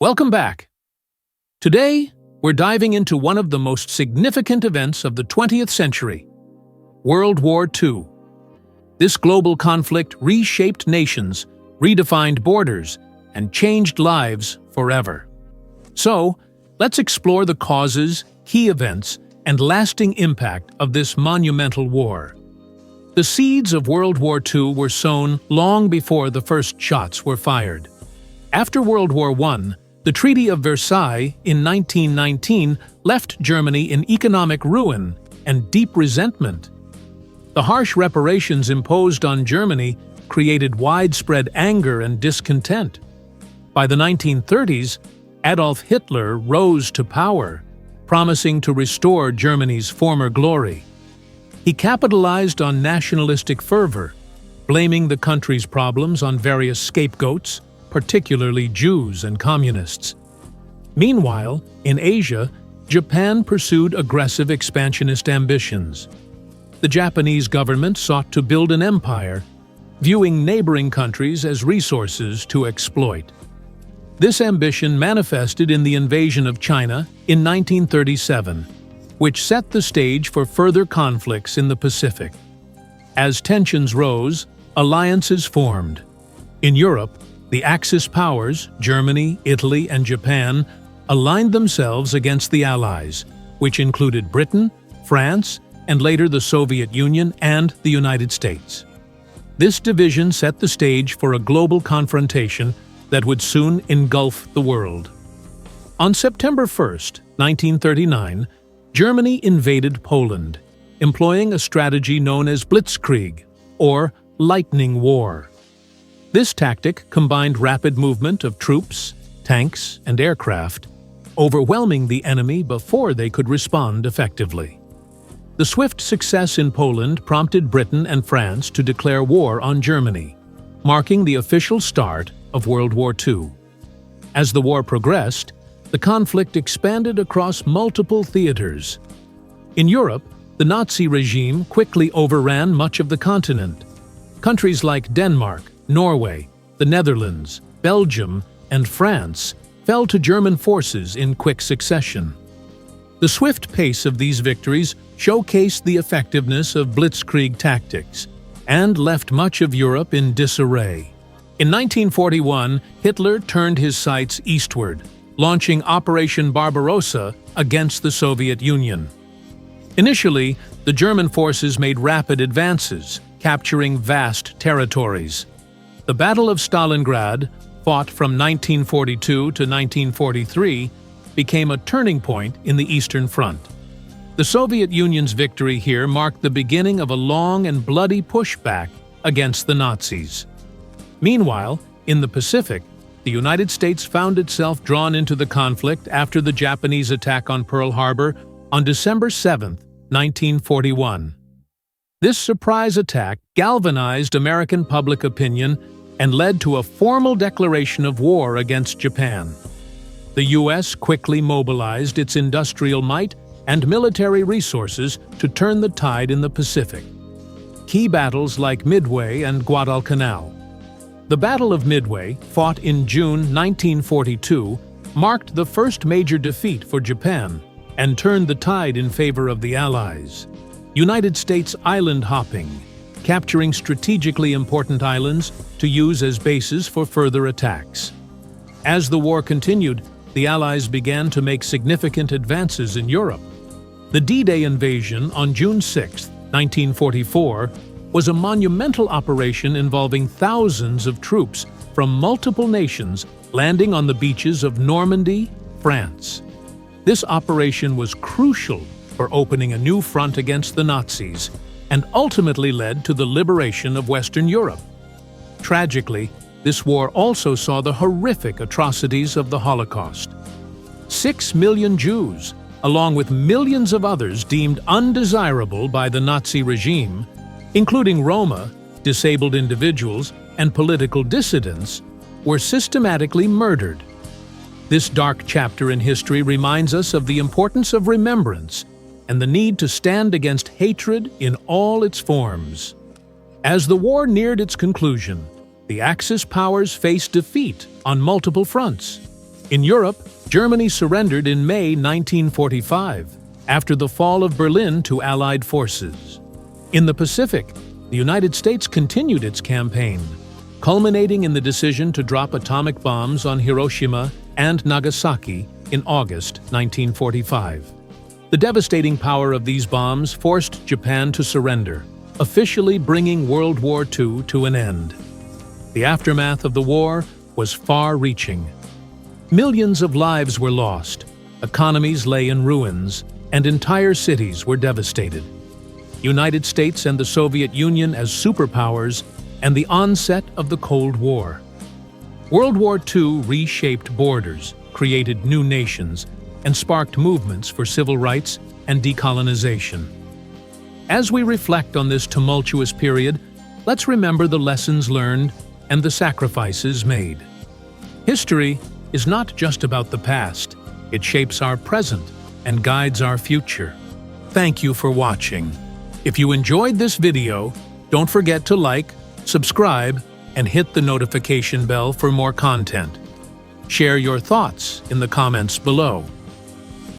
Welcome back. Today, we're diving into one of the most significant events of the 20th century, World War II. This global conflict reshaped nations, redefined borders, and changed lives forever. So, let's explore the causes, key events, and lasting impact of this monumental war. The seeds of World War II were sown long before the first shots were fired. After World War I, the Treaty of Versailles in 1919 left Germany in economic ruin and deep resentment. The harsh reparations imposed on Germany created widespread anger and discontent. By the 1930s, Adolf Hitler rose to power, promising to restore Germany's former glory. He capitalized on nationalistic fervor, blaming the country's problems on various scapegoats, particularly Jews and communists. Meanwhile, in Asia, Japan pursued aggressive expansionist ambitions. The Japanese government sought to build an empire, viewing neighboring countries as resources to exploit. This ambition manifested in the invasion of China in 1937, which set the stage for further conflicts in the Pacific. As tensions rose, alliances formed. In Europe, the Axis powers, Germany, Italy, and Japan, aligned themselves against the Allies, which included Britain, France, and later the Soviet Union and the United States. This division set the stage for a global confrontation that would soon engulf the world. On September 1, 1939, Germany invaded Poland, employing a strategy known as Blitzkrieg, or lightning war. This tactic combined rapid movement of troops, tanks, and aircraft, overwhelming the enemy before they could respond effectively. The swift success in Poland prompted Britain and France to declare war on Germany, marking the official start of World War II. As the war progressed, the conflict expanded across multiple theaters. In Europe, the Nazi regime quickly overran much of the continent. Countries like Denmark, Norway, the Netherlands, Belgium, and France fell to German forces in quick succession. The swift pace of these victories showcased the effectiveness of blitzkrieg tactics and left much of Europe in disarray. In 1941, Hitler turned his sights eastward, launching Operation Barbarossa against the Soviet Union. Initially, the German forces made rapid advances, capturing vast territories. The Battle of Stalingrad, fought from 1942 to 1943, became a turning point in the Eastern Front. The Soviet Union's victory here marked the beginning of a long and bloody pushback against the Nazis. Meanwhile, in the Pacific, the United States found itself drawn into the conflict after the Japanese attack on Pearl Harbor on December 7, 1941. This surprise attack galvanized American public opinion and led to a formal declaration of war against Japan. The U.S. quickly mobilized its industrial might and military resources to turn the tide in the Pacific. Key battles like Midway and Guadalcanal. The Battle of Midway, fought in June 1942, marked the first major defeat for Japan and turned the tide in favor of the Allies. United States island hopping, capturing strategically important islands to use as bases for further attacks. As the war continued, the Allies began to make significant advances in Europe. The D-Day invasion on June 6, 1944, was a monumental operation involving thousands of troops from multiple nations landing on the beaches of Normandy, France. This operation was crucial for opening a new front against the Nazis and ultimately led to the liberation of Western Europe. Tragically, this war also saw the horrific atrocities of the Holocaust. 6 million Jews, along with millions of others deemed undesirable by the Nazi regime, including Roma, disabled individuals, and political dissidents, were systematically murdered. This dark chapter in history reminds us of the importance of remembrance and the need to stand against hatred in all its forms. As the war neared its conclusion, the Axis powers faced defeat on multiple fronts. In Europe, Germany surrendered in May 1945, after the fall of Berlin to Allied forces. In the Pacific, the United States continued its campaign, culminating in the decision to drop atomic bombs on Hiroshima and Nagasaki in August 1945. The devastating power of these bombs forced Japan to surrender, officially bringing World War II to an end. The aftermath of the war was far-reaching. Millions of lives were lost, economies lay in ruins, and entire cities were devastated. United States and the Soviet Union as superpowers, and the onset of the Cold War. World War II reshaped borders, created new nations, and sparked movements for civil rights and decolonization. As we reflect on this tumultuous period, let's remember the lessons learned and the sacrifices made. History is not just about the past, it shapes our present and guides our future. Thank you for watching. If you enjoyed this video, don't forget to like, subscribe, and hit the notification bell for more content. Share your thoughts in the comments below.